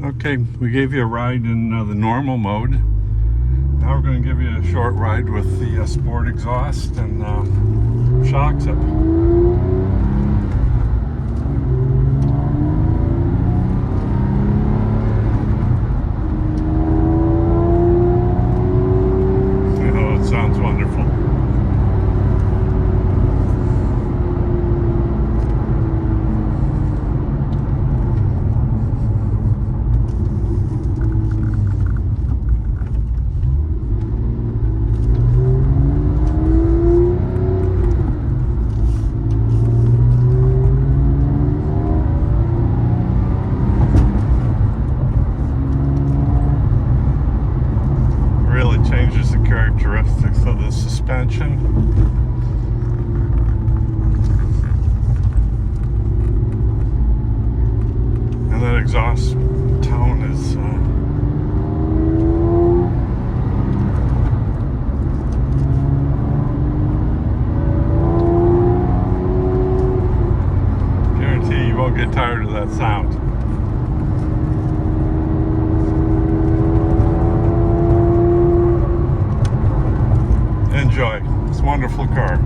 Okay, we gave you a ride in the normal mode. Now we're going to give you a short ride with the sport exhaust and shocks up. Oh, it sounds wonderful. Changes the characteristics of the suspension. And that exhaust tone is guarantee you won't get tired of that sound. Enjoy. It's a wonderful car.